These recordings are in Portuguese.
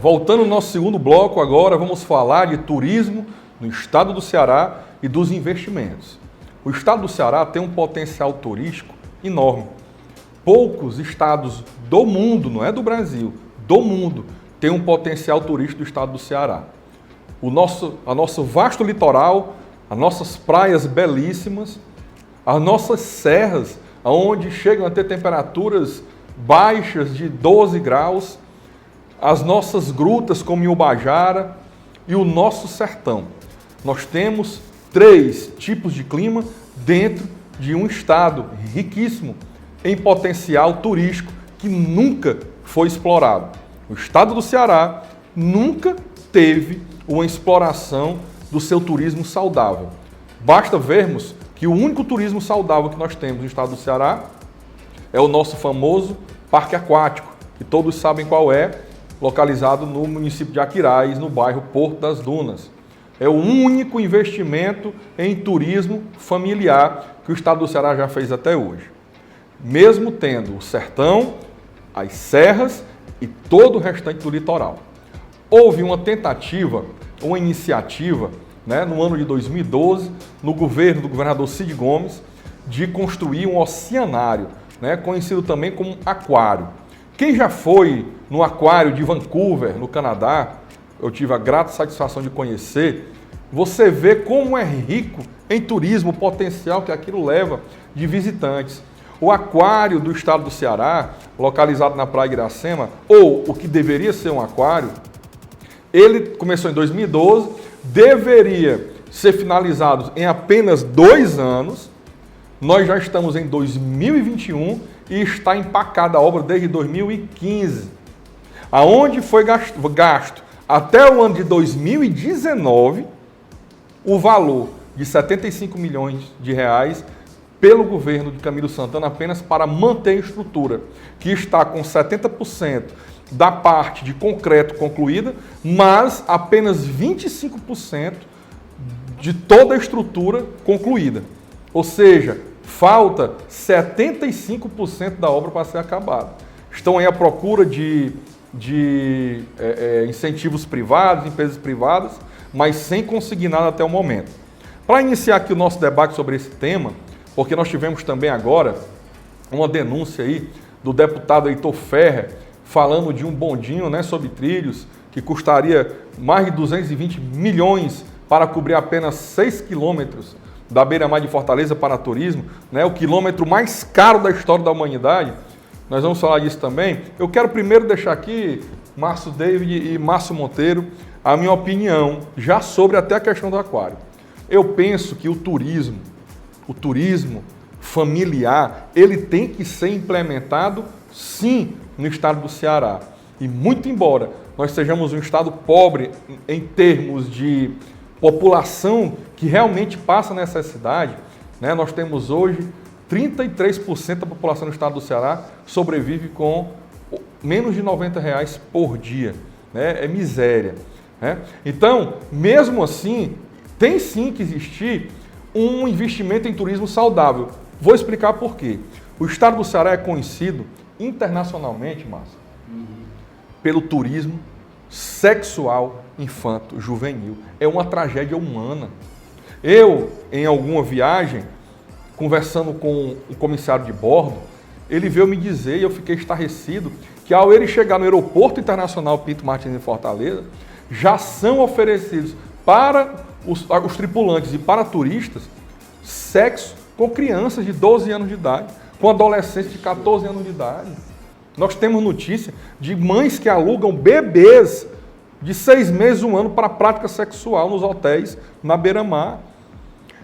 Voltando ao nosso segundo bloco agora, vamos falar de turismo no estado do Ceará e dos investimentos. O estado do Ceará tem um potencial turístico enorme. Poucos estados do mundo, não é do Brasil, do mundo, têm um potencial turístico do estado do Ceará. O nosso vasto litoral, as nossas praias belíssimas, as nossas serras, onde chegam a ter temperaturas baixas de 12 graus, as nossas grutas como em Ubajara e o nosso sertão. Nós temos 3 tipos de clima dentro de um estado riquíssimo em potencial turístico que nunca foi explorado. O estado do Ceará nunca teve uma exploração do seu turismo saudável. Basta vermos que o único turismo saudável que nós temos no estado do Ceará é o nosso famoso parque aquático, que todos sabem qual é, localizado no município de Aquiraz, no bairro Porto das Dunas. É o único investimento em turismo familiar que o estado do Ceará já fez até hoje. Mesmo tendo o sertão, as serras e todo o restante do litoral. Houve uma tentativa, uma iniciativa, no ano de 2012, no governo do governador Cid Gomes, de construir um oceanário, conhecido também como aquário. Quem já foi no aquário de Vancouver, no Canadá, eu tive a grata satisfação de conhecer, você vê como é rico em turismo, o potencial que aquilo leva de visitantes. O aquário do estado do Ceará, localizado na Praia de Iracema, ou o que deveria ser um aquário, ele começou em 2012, deveria ser finalizado em apenas 2 anos. Nós já estamos em 2021 e está empacada a obra desde 2015. Aonde foi gasto até o ano de 2019 o valor de 75 milhões de reais pelo governo de Camilo Santana apenas para manter a estrutura, que está com 70% da parte de concreto concluída, mas apenas 25% de toda a estrutura concluída. Ou seja, falta 75% da obra para ser acabada. Estão aí à procura de incentivos privados, empresas privadas, mas sem conseguir nada até o momento. Para iniciar aqui o nosso debate sobre esse tema, porque nós tivemos também agora uma denúncia aí do deputado Heitor Ferrer, falando de um bondinho, sobre trilhos, que custaria mais de 220 milhões para cobrir apenas 6 quilômetros da beira-mar de Fortaleza para turismo, o quilômetro mais caro da história da humanidade. Nós vamos falar disso também. Eu quero primeiro deixar aqui, Márcio David e Márcio Monteiro, a minha opinião já sobre até a questão do aquário. Eu penso que o turismo familiar, ele tem que ser implementado, sim, no estado do Ceará. E muito embora nós sejamos um estado pobre em termos de população que realmente passa necessidade, nós temos hoje 33% da população do estado do Ceará sobrevive com menos de R$90 por dia. É miséria. Então, mesmo assim, tem sim que existir um investimento em turismo saudável. Vou explicar por quê. O estado do Ceará é conhecido internacionalmente, Márcio, pelo turismo sexual infanto-juvenil. É uma tragédia humana. Eu, em alguma viagem, conversando com o comissário de bordo, ele veio me dizer, e eu fiquei estarrecido, que ao ele chegar no aeroporto internacional Pinto Martins em Fortaleza, já são oferecidos para os tripulantes e para turistas sexo com crianças de 12 anos de idade, com adolescentes de 14 anos de idade. Nós temos notícia de mães que alugam bebês de 6 meses, 1 ano para prática sexual nos hotéis na beira-mar.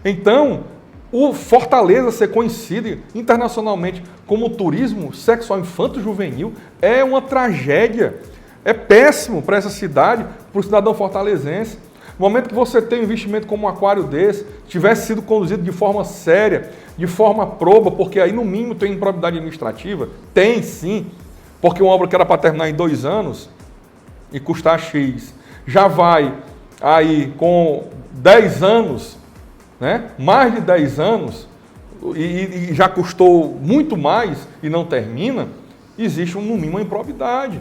Então, o Fortaleza ser conhecido internacionalmente como turismo sexual infanto-juvenil é uma tragédia. É péssimo para essa cidade, para o cidadão fortalezense. No momento que você tem um investimento como um aquário desse, tivesse sido conduzido de forma séria, de forma proba, porque aí no mínimo tem improbidade administrativa, tem sim, porque uma obra que era para terminar em 2 anos e custar X, já vai aí com 10 anos, mais de 10 anos, e já custou muito mais e não termina, existe no mínimo uma improbidade.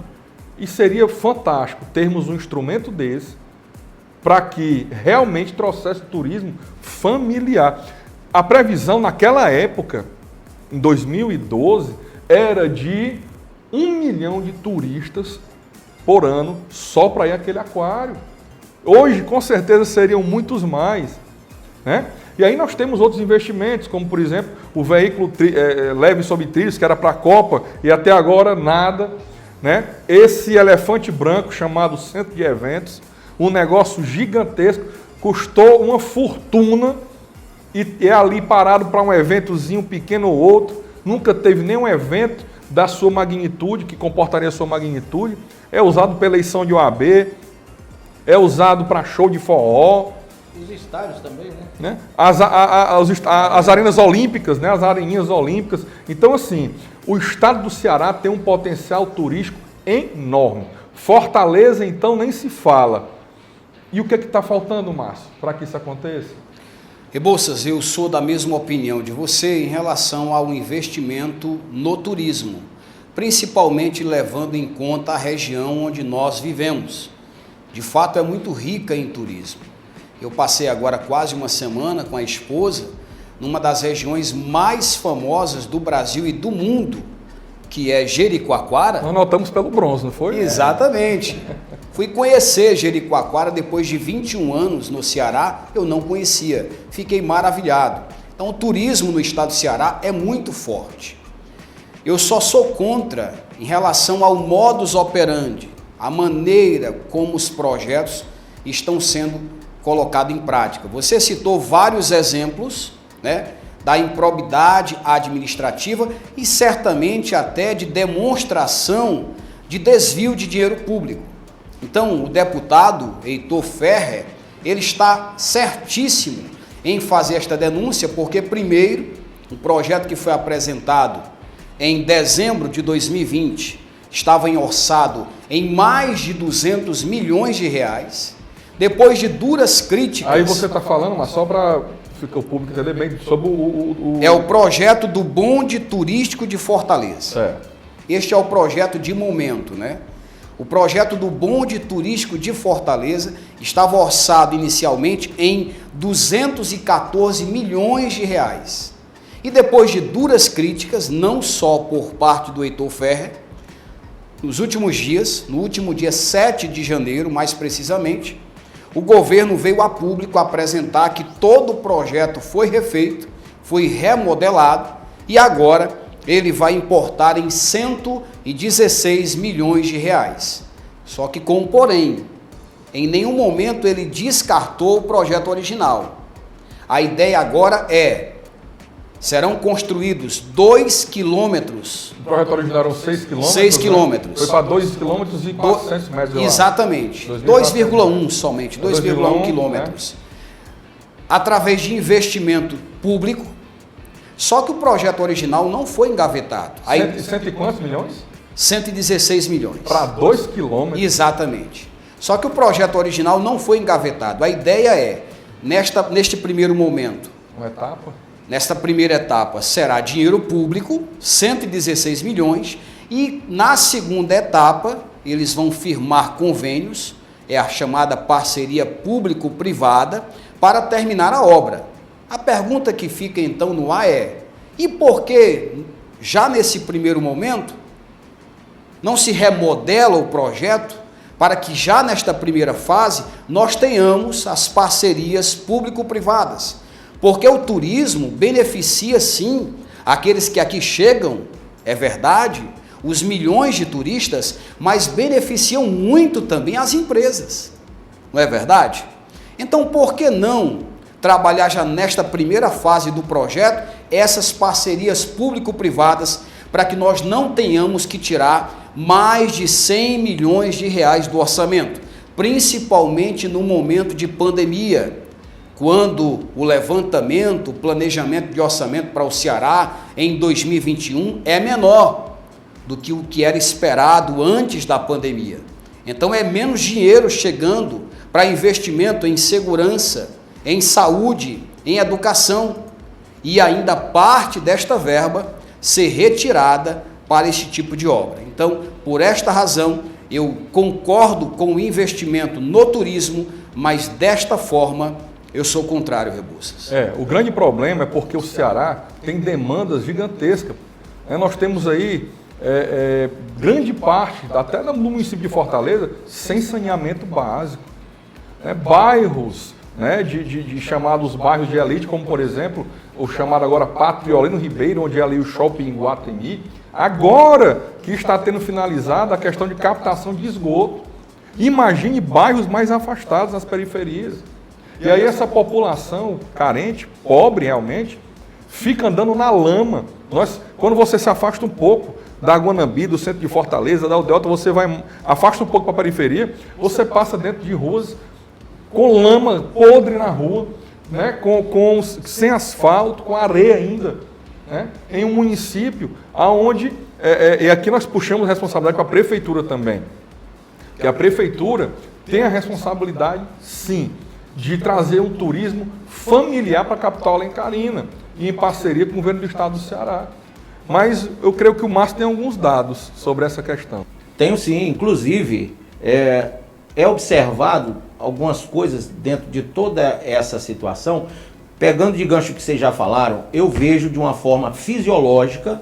E seria fantástico termos um instrumento desse para que realmente trouxesse turismo familiar. A previsão naquela época, em 2012, era de 1 milhão de turistas por ano só para ir àquele aquário. Hoje, com certeza, seriam muitos mais, né? E aí nós temos outros investimentos, como, por exemplo, o veículo leve sobre trilhos, que era para a Copa, e até agora nada, né? Esse elefante branco chamado Centro de Eventos, um negócio gigantesco, custou uma fortuna e é ali parado para um eventozinho pequeno ou outro, nunca teve nenhum evento da sua magnitude, que comportaria a sua magnitude, é usado para eleição de OAB, é usado para show de forró. Os estádios também, né? As arenas olímpicas, né? As areninhas olímpicas. Então, assim, o estado do Ceará tem um potencial turístico enorme. Fortaleza, então, nem se fala. E o que é que está faltando, Márcio, para que isso aconteça? Rebouças, eu sou da mesma opinião de você em relação ao investimento no turismo, principalmente levando em conta a região onde nós vivemos. De fato, é muito rica em turismo. Eu passei agora quase uma semana com a esposa numa das regiões mais famosas do Brasil e do mundo, que é Jericoacoara. Nós notamos pelo bronze, não foi? Exatamente. Fui conhecer Jericoacoara depois de 21 anos no Ceará, eu não conhecia. Fiquei maravilhado. Então, o turismo no estado do Ceará é muito forte. Eu só sou contra em relação ao modus operandi, a maneira como os projetos estão sendo colocado em prática. Você citou vários exemplos, né, da improbidade administrativa e certamente até de demonstração de desvio de dinheiro público. Então, o deputado Heitor Ferrer, ele está certíssimo em fazer esta denúncia, porque primeiro, o projeto que foi apresentado em dezembro de 2020 estava orçado em mais de 200 milhões de reais. Depois de duras críticas... Aí você está falando, mas só para o público entender bem, sobre É o projeto do bonde turístico de Fortaleza. É. Este é o projeto de momento, né? O projeto do bonde turístico de Fortaleza estava orçado inicialmente em 214 milhões de reais. E depois de duras críticas, não só por parte do Heitor Ferrer, nos últimos dias, no último dia 7 de janeiro, mais precisamente, o governo veio a público apresentar que todo o projeto foi refeito, foi remodelado e agora ele vai importar em 116 milhões de reais. Só que com um porém, em nenhum momento ele descartou o projeto original. A ideia agora serão construídos 2 quilômetros. O projeto original eram 6 quilômetros. 6 quilômetros. Foi para 2 quilômetros e 400 metros. Exatamente. 2,1 somente, 2,1 quilômetros. Né? Através de investimento público. Só que o projeto original não foi engavetado. Cento e quantos milhões? 116 milhões. Para 2 quilômetros. Exatamente. Só que o projeto original não foi engavetado. A ideia é, neste primeiro momento... Uma etapa? Nesta primeira etapa será dinheiro público, 116 milhões, e na segunda etapa eles vão firmar convênios, é a chamada parceria público-privada, para terminar a obra. A pergunta que fica então no ar é, e por que já nesse primeiro momento não se remodela o projeto para que já nesta primeira fase nós tenhamos as parcerias público-privadas? Porque o turismo beneficia, sim, aqueles que aqui chegam, é verdade, os milhões de turistas, mas beneficiam muito também as empresas, não é verdade? Então, por que não trabalhar já nesta primeira fase do projeto essas parcerias público-privadas para que nós não tenhamos que tirar mais de 100 milhões de reais do orçamento, principalmente no momento de pandemia, quando o levantamento, o planejamento de orçamento para o Ceará em 2021 é menor do que o que era esperado antes da pandemia. Então é menos dinheiro chegando para investimento em segurança, em saúde, em educação, e ainda parte desta verba ser retirada para esse tipo de obra. Então, por esta razão, eu concordo com o investimento no turismo, mas desta forma eu sou contrário, Rebouças. O grande problema é porque o Ceará tem demandas gigantescas. Nós temos aí grande parte, até no município de Fortaleza, sem saneamento básico. Bairros, de chamados bairros de elite, como por exemplo, o chamado agora Patriolino Ribeiro, onde é ali o shopping Guatemi, agora que está tendo finalizado a questão de captação de esgoto. Imagine bairros mais afastados nas periferias. E aí essa população carente, pobre realmente, fica andando na lama. Quando você se afasta um pouco da Guanambi, do centro de Fortaleza, da Delta, você afasta um pouco para a periferia, você passa dentro de ruas com lama podre na rua, sem asfalto, com areia ainda, em um município onde, e aqui nós puxamos responsabilidade para a prefeitura também, que a prefeitura tem a responsabilidade, sim, de trazer um turismo familiar para a capital alencarina, e em parceria com o governo do estado do Ceará. Mas eu creio que o Márcio tem alguns dados sobre essa questão. Tenho sim, inclusive é observado algumas coisas dentro de toda essa situação. Pegando de gancho que vocês já falaram, eu vejo de uma forma fisiológica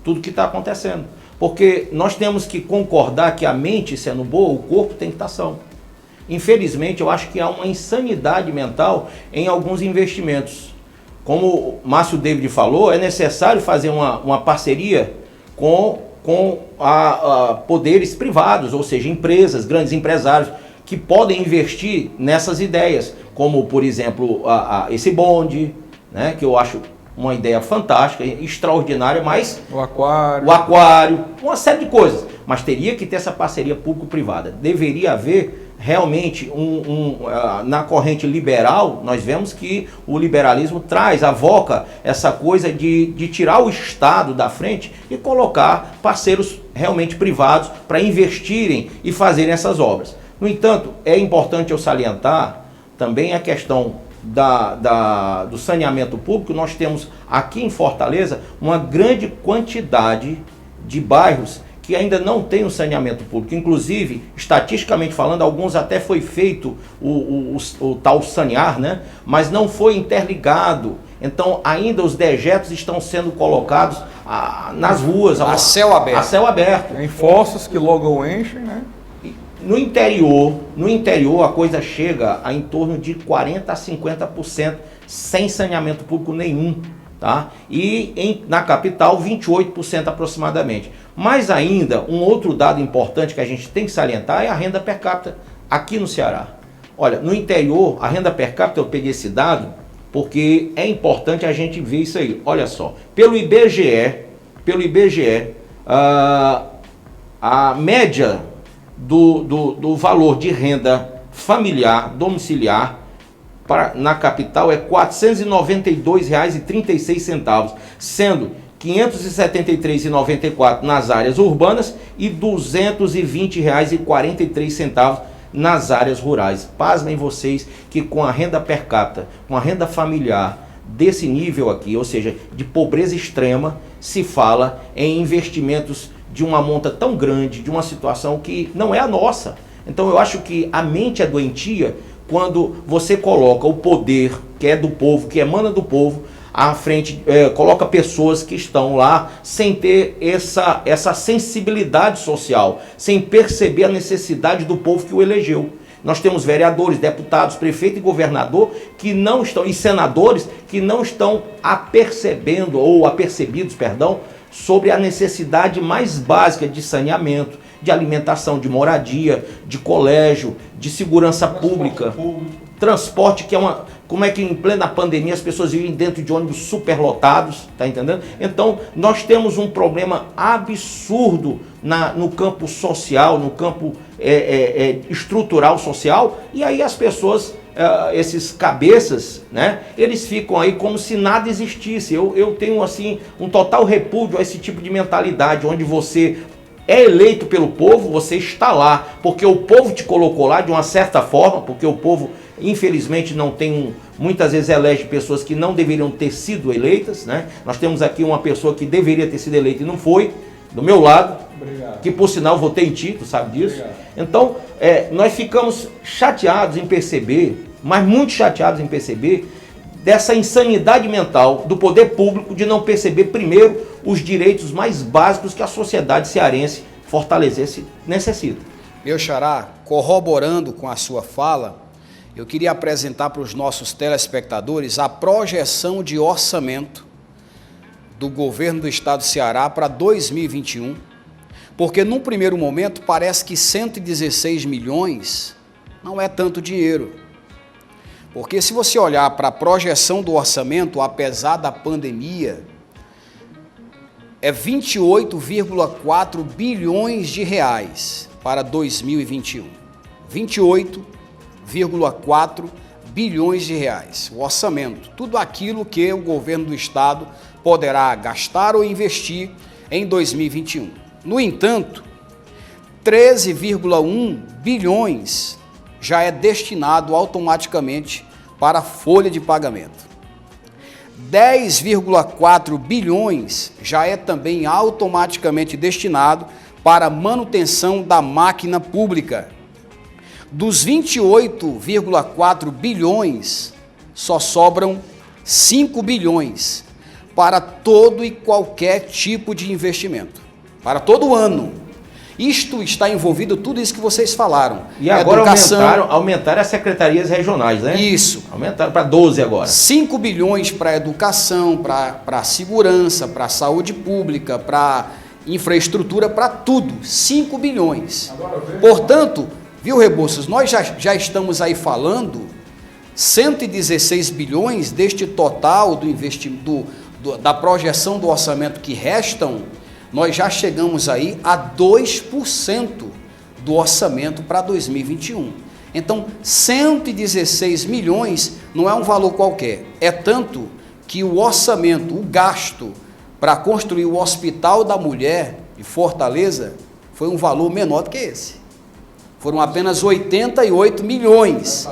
tudo que está acontecendo. Porque nós temos que concordar que a mente sendo boa, o corpo tem que estar são. Infelizmente, eu acho que há uma insanidade mental em alguns investimentos. Como o Márcio David falou, é necessário fazer uma parceria com poderes privados, ou seja, empresas, grandes empresários, que podem investir nessas ideias, como, por exemplo, esse bonde, que eu acho uma ideia fantástica, extraordinária, mas... O aquário, uma série de coisas. Mas teria que ter essa parceria público-privada. Deveria haver realmente na corrente liberal. Nós vemos que o liberalismo avoca essa coisa de tirar o Estado da frente e colocar parceiros realmente privados para investirem e fazerem essas obras. No entanto, é importante eu salientar também a questão do saneamento público. Nós temos aqui em Fortaleza uma grande quantidade de bairros que ainda não tem o saneamento público. Inclusive, estatisticamente falando, alguns até foi feito o tal sanear, mas não foi interligado. Então, ainda os dejetos estão sendo colocados nas ruas. A céu aberto. A céu aberto. Em fossas que logo enchem, No interior a coisa chega a em torno de 40% a 50% sem saneamento público nenhum. Tá? E na capital 28% aproximadamente. Mas ainda, um outro dado importante que a gente tem que salientar é a renda per capita aqui no Ceará. Olha, no interior, a renda per capita, eu peguei esse dado porque é importante a gente ver isso aí. Olha só, pelo IBGE, a média do valor de renda familiar, domiciliar, na capital é R$ 492,36, sendo R$ 573,94 nas áreas urbanas e R$ 220,43 nas áreas rurais. Pasmem vocês que com a renda per capita, com a renda familiar desse nível aqui, ou seja, de pobreza extrema, se fala em investimentos de uma monta tão grande, de uma situação que não é a nossa. Então eu acho que a mente é doentia quando você coloca o poder que é do povo, que emana do povo, à frente, coloca pessoas que estão lá sem ter essa sensibilidade social, sem perceber a necessidade do povo que o elegeu. Nós temos vereadores, deputados, prefeito e governador que não estão, e senadores que não estão apercebidos, sobre a necessidade mais básica de saneamento, de alimentação, de moradia, de colégio, de segurança pública, transporte, que é como é que em plena pandemia as pessoas vivem dentro de ônibus superlotados, tá entendendo? Então, nós temos um problema absurdo no campo social, no campo estrutural social, e aí as pessoas, esses cabeças, eles ficam aí como se nada existisse. Eu tenho assim um total repúdio a esse tipo de mentalidade, onde você é eleito pelo povo, você está lá porque o povo te colocou lá de uma certa forma, porque o povo infelizmente não tem, muitas vezes elege pessoas que não deveriam ter sido eleitas, Nós temos aqui uma pessoa que deveria ter sido eleita e não foi, do meu lado, Obrigado. Que por sinal votei em ti, tu sabe disso. Obrigado. Então, nós ficamos chateados em perceber, mas muito chateados em perceber, dessa insanidade mental do poder público de não perceber primeiro os direitos mais básicos que a sociedade cearense fortalecesse necessita. Meu xará, corroborando com a sua fala, eu queria apresentar para os nossos telespectadores a projeção de orçamento do governo do estado do Ceará para 2021, porque num primeiro momento parece que 116 milhões não é tanto dinheiro. Porque se você olhar para a projeção do orçamento, apesar da pandemia, é 28,4 bilhões de reais para 2021. 28,4 bilhões de reais. O orçamento, tudo aquilo que o governo do estado poderá gastar ou investir em 2021. No entanto, 13,1 bilhões já é destinado automaticamente para a folha de pagamento. 10,4 bilhões já é também automaticamente destinado para a manutenção da máquina pública. Dos 28,4 bilhões, só sobram 5 bilhões para todo e qualquer tipo de investimento, para todo ano. Isto está envolvido tudo isso que vocês falaram. E agora aumentaram as secretarias regionais, né? Isso. Aumentaram para 12 agora. 5 bilhões para educação, para segurança, para saúde pública, para infraestrutura, para tudo. 5 bilhões. Portanto, viu, Rebouças, nós já estamos aí falando 116 bilhões deste total do investimento, da projeção do orçamento que restam, nós já chegamos aí a 2% do orçamento para 2021. Então, 116 milhões não é um valor qualquer. É tanto que o orçamento, o gasto para construir o Hospital da Mulher de Fortaleza foi um valor menor do que esse. Foram apenas 88 milhões.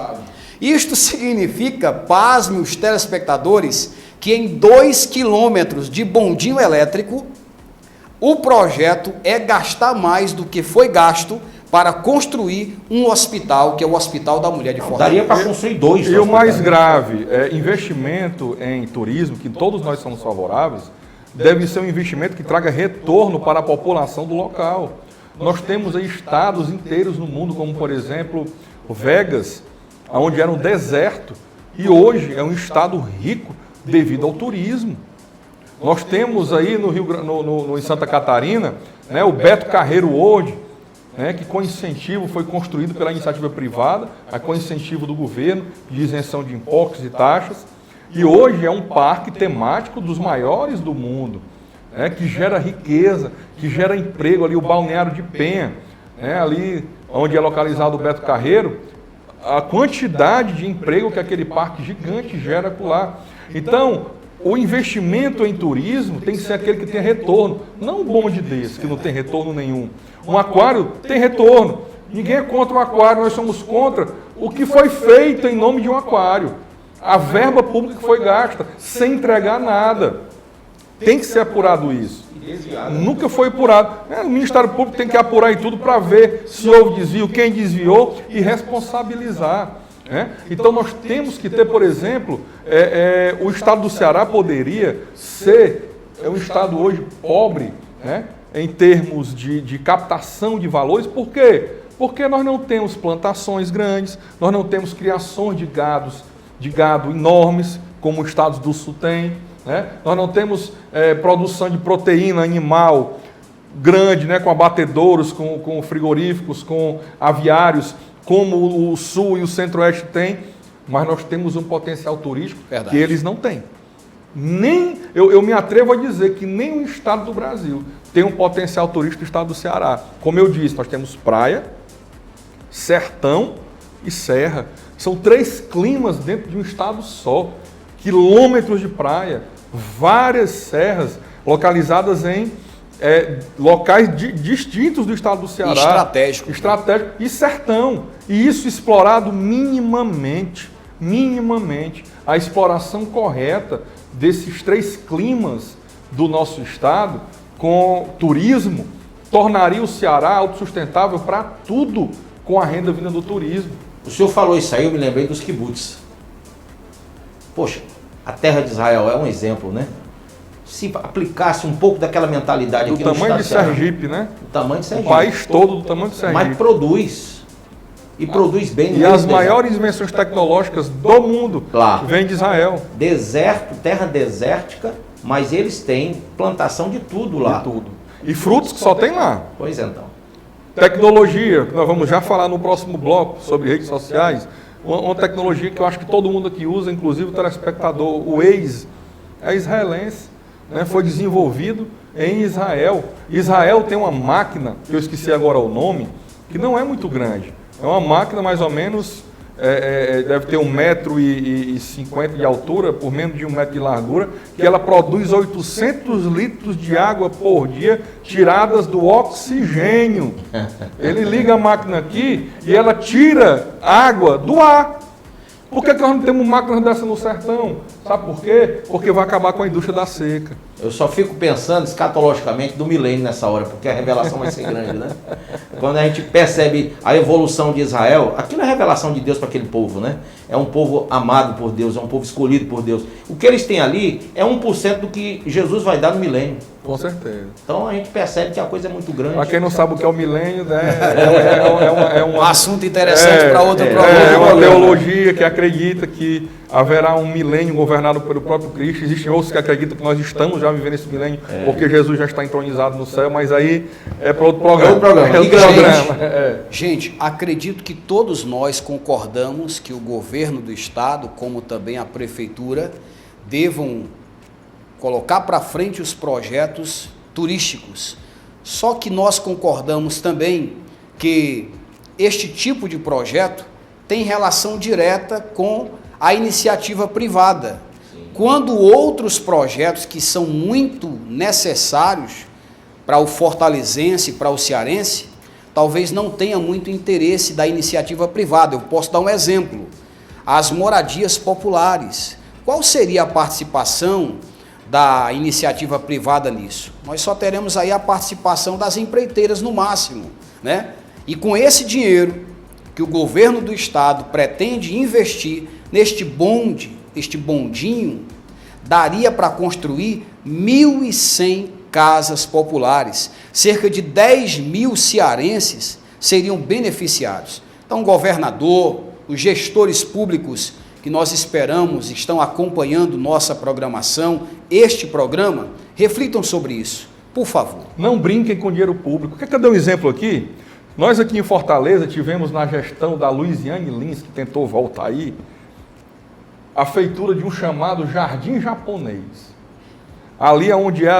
Isto significa, pasme os telespectadores, que em 2 quilômetros de bondinho elétrico, o projeto é gastar mais do que foi gasto para construir um hospital, que é o Hospital da Mulher de Fortaleza. Daria para construir 2. E o mais grave, investimento em turismo, que todos nós somos favoráveis, deve ser um investimento que traga retorno para a população do local. Nós temos aí estados inteiros no mundo, como por exemplo, o Vegas, onde era um deserto, e hoje é um estado rico devido ao turismo. Nós temos aí em Santa Catarina, né, o Beto Carreiro World, né, que com incentivo foi construído pela iniciativa privada, mas com incentivo do governo, de isenção de impostos e taxas, e hoje é um parque temático dos maiores do mundo, né, que gera riqueza, que gera emprego ali, o Balneário de Penha, né, ali onde é localizado o Beto Carreiro, a quantidade de emprego que aquele parque gigante gera por lá. Então, o investimento em turismo tem que ser aquele que tem retorno, não um bonde desse, que não tem retorno nenhum. Um aquário tem retorno, ninguém é contra o aquário, nós somos contra o que foi feito em nome de um aquário. A verba pública que foi gasta, sem entregar nada. Tem que ser apurado isso. Nunca foi apurado. O Ministério Público tem que apurar em tudo para ver se houve desvio, quem desviou e responsabilizar. Então nós temos que ter, por exemplo, o estado do Ceará poderia ser um estado hoje pobre, em termos de captação de valores. Por quê? Porque nós não temos plantações grandes, nós não temos criações de gado enormes, como os estados do sul têm, nós não temos produção de proteína animal grande, com abatedouros, com frigoríficos, com aviários, como o Sul e o Centro-Oeste têm, mas nós temos um potencial turístico que eles não têm. Eu me atrevo a dizer que nenhum estado do Brasil tem um potencial turístico do estado do Ceará. Como eu disse, nós temos praia, sertão e serra. São 3 climas dentro de um estado só. Quilômetros de praia, várias serras localizadas em locais distintos do estado do Ceará. Estratégico. E sertão. E isso explorado minimamente. A exploração correta desses 3 climas do nosso estado, com turismo, tornaria o Ceará autossustentável para tudo com a renda vinda do turismo. O senhor falou isso aí, eu me lembrei dos kibbutz. Poxa, a terra de Israel é um exemplo, né? Se aplicasse um pouco daquela mentalidade Do aqui no tamanho de estado do Ceará, Sergipe, né? o tamanho de O Sergipe. país todo do tamanho de Sergipe. Mas produz. E produz bem. E no as meio do maiores invenções tecnológicas do mundo Lá. vêm de Israel. deserto, terra desértica, mas eles têm plantação de tudo lá. De tudo. E frutos que só tem lá. Pois então. Tecnologia, que nós vamos já falar no próximo bloco sobre redes sociais. Uma tecnologia que eu acho que todo mundo aqui usa, inclusive o telespectador, o Waze, é israelense. Né? Foi desenvolvido em Israel. Israel tem uma máquina, que eu esqueci agora o nome, que não é muito grande. É uma máquina mais ou menos, deve ter 1,50 m de altura, por menos de 1 metro de largura, que ela produz 800 litros de água por dia, tiradas do oxigênio. Ele liga a máquina aqui e ela tira água do ar. Por que nós não temos máquinas dessa no sertão? Sabe por quê? Porque vai acabar com a indústria da seca. Eu só fico pensando escatologicamente do milênio nessa hora, porque a revelação vai ser grande, né? Quando a gente percebe a evolução de Israel, aquilo é a revelação de Deus para aquele povo, né? É um povo amado por Deus, é um povo escolhido por Deus. O que eles têm ali é 1% do que Jesus vai dar no milênio. Com certeza. Então a gente percebe que a coisa é muito grande. Para quem não sabe o que é o milênio, né, Um assunto interessante para outro programa. É uma teologia que acredita que haverá um milênio governado pelo próprio Cristo. Existem outros que acreditam que nós estamos já vivendo esse milênio, porque Jesus já está entronizado no céu, mas aí é para outro programa. É outro programa. outro programa. Gente, acredito que todos nós concordamos que o governo do estado, como também a prefeitura, devam colocar para frente os projetos turísticos. Só que nós concordamos também que este tipo de projeto tem relação direta com a iniciativa privada. Quando outros projetos que são muito necessários para o fortalezense, para o cearense, talvez não tenha muito interesse da iniciativa privada. Eu posso dar um exemplo. As moradias populares. Qual seria a participação da iniciativa privada nisso? Nós só teremos aí a participação das empreiteiras no máximo, né? E com esse dinheiro que o governo do estado pretende investir neste bonde, este bondinho, daria para construir 1.100 casas populares. Cerca de 10 mil cearenses seriam beneficiados. Então, o governador, os gestores públicos que nós esperamos estão acompanhando nossa programação, este programa, reflitam sobre isso, por favor. Não brinquem com dinheiro público. Quer que eu dê um exemplo aqui? Nós aqui em Fortaleza tivemos na gestão da Luiziane Lins, que tentou voltar aí, a feitura de um chamado Jardim Japonês. Ali onde é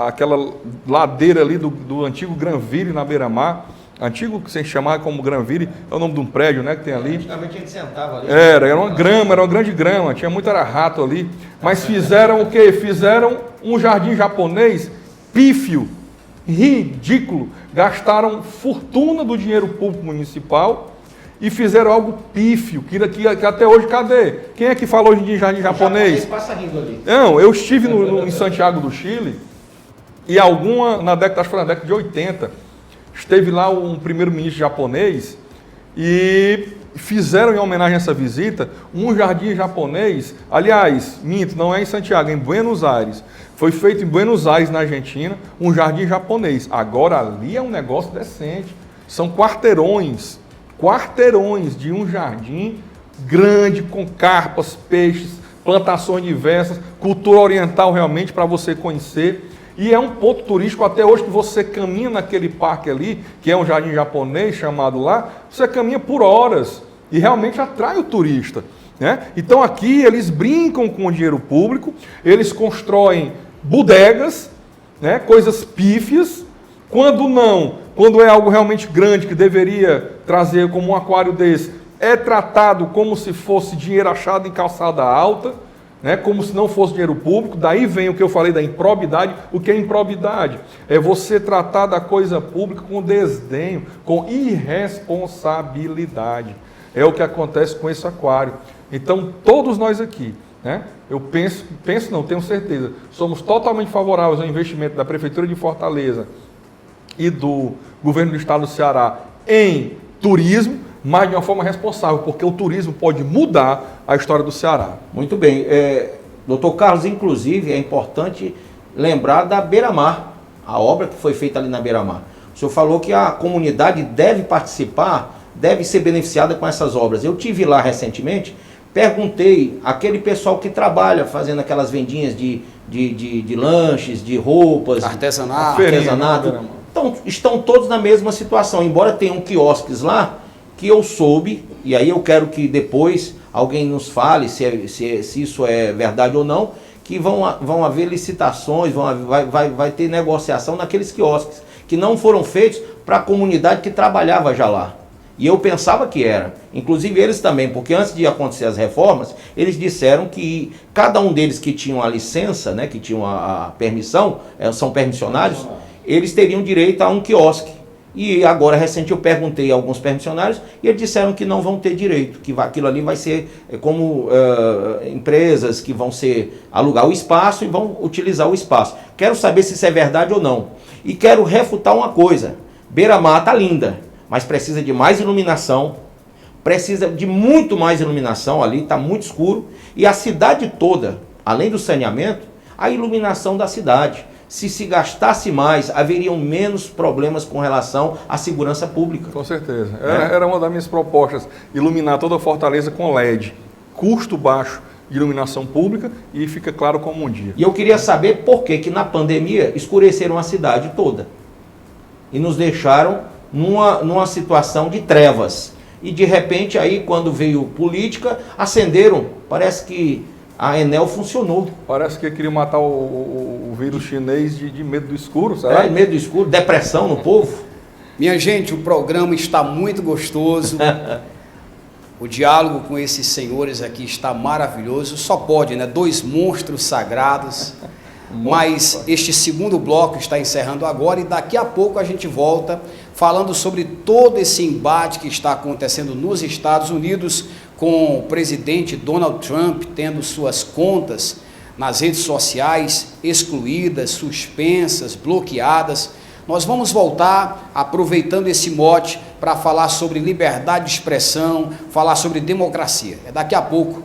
aquela ladeira ali do antigo Granville na beira-mar, antigo que se chamava como Granville, é o nome de um prédio, né, que tem ali. Antigamente a gente sentava ali. Era uma grama, era uma grande grama, tinha muito era rato ali. Mas fizeram o quê? Fizeram um jardim japonês pífio, ridículo. Gastaram fortuna do dinheiro público municipal e fizeram algo pífio, que até hoje, cadê? Quem é que falou hoje em dia em jardim japonês? Passa rindo ali. Não, eu estive em Santiago do Chile e acho que foi na década de 80, esteve lá um primeiro-ministro japonês e fizeram em homenagem a essa visita um jardim japonês. Aliás, minto, não é em Santiago, é em Buenos Aires. Foi feito em Buenos Aires, na Argentina, um jardim japonês. Agora ali é um negócio decente. São quarteirões de um jardim grande, com carpas, peixes, plantações diversas, cultura oriental realmente para você conhecer. E é um ponto turístico até hoje que você caminha naquele parque ali, que é um jardim japonês chamado lá, você caminha por horas e realmente atrai o turista, né? Então aqui eles brincam com o dinheiro público, eles constroem bodegas, né? Coisas pífias, quando é algo realmente grande que deveria trazer como um aquário desse, é tratado como se fosse dinheiro achado em calçada alta, né, como se não fosse dinheiro público. Daí vem o que eu falei da improbidade. O que é improbidade? É você tratar da coisa pública com desdenho, com irresponsabilidade. É o que acontece com esse aquário. Então, todos nós aqui, né, eu tenho certeza, somos totalmente favoráveis ao investimento da Prefeitura de Fortaleza e do governo do estado do Ceará em turismo, mas de uma forma responsável, porque o turismo pode mudar a história do Ceará. Muito bem. Doutor Carlos, inclusive, é importante lembrar da Beira-Mar, a obra que foi feita ali na Beira-Mar. O senhor falou que a comunidade deve participar, deve ser beneficiada com essas obras. Eu tive lá recentemente, perguntei àquele pessoal que trabalha fazendo aquelas vendinhas de lanches, de roupas, artesanato. Então, estão todos na mesma situação, embora tenham quiosques lá, que eu soube, e aí eu quero que depois alguém nos fale se isso é verdade ou não, que vão haver licitações, vai ter negociação naqueles quiosques, que não foram feitos para a comunidade que trabalhava já lá. E eu pensava que era, inclusive eles também, porque antes de acontecer as reformas, eles disseram que cada um deles que tinham a licença, né, que tinham a permissão, são permissionários, eles teriam direito a um quiosque. E agora, recente, eu perguntei a alguns permissionários e eles disseram que não vão ter direito, que aquilo ali vai ser como empresas que vão alugar o espaço e vão utilizar o espaço. Quero saber se isso é verdade ou não. E quero refutar uma coisa, Beira-Mar está linda, mas precisa de mais iluminação, precisa de muito mais iluminação ali, está muito escuro, e a cidade toda, além do saneamento, a iluminação da cidade. Se gastasse mais, haveriam menos problemas com relação à segurança pública. Com certeza. Era uma das minhas propostas, iluminar toda a Fortaleza com LED. Custo baixo de iluminação pública e fica claro como um dia. E eu queria saber por que na pandemia escureceram a cidade toda e nos deixaram numa situação de trevas. E de repente aí, quando veio política, acenderam. Parece que a Enel funcionou. Parece que queria matar o vírus chinês de medo do escuro, sabe? Medo do escuro, depressão no povo. Minha gente, o programa está muito gostoso. O diálogo com esses senhores aqui está maravilhoso. Só pode, né? 2 monstros sagrados. Mas este segundo bloco está encerrando agora e daqui a pouco a gente volta falando sobre todo esse embate que está acontecendo nos Estados Unidos, com o presidente Donald Trump tendo suas contas nas redes sociais excluídas, suspensas, bloqueadas. Nós vamos voltar aproveitando esse mote para falar sobre liberdade de expressão, falar sobre democracia. É daqui a pouco.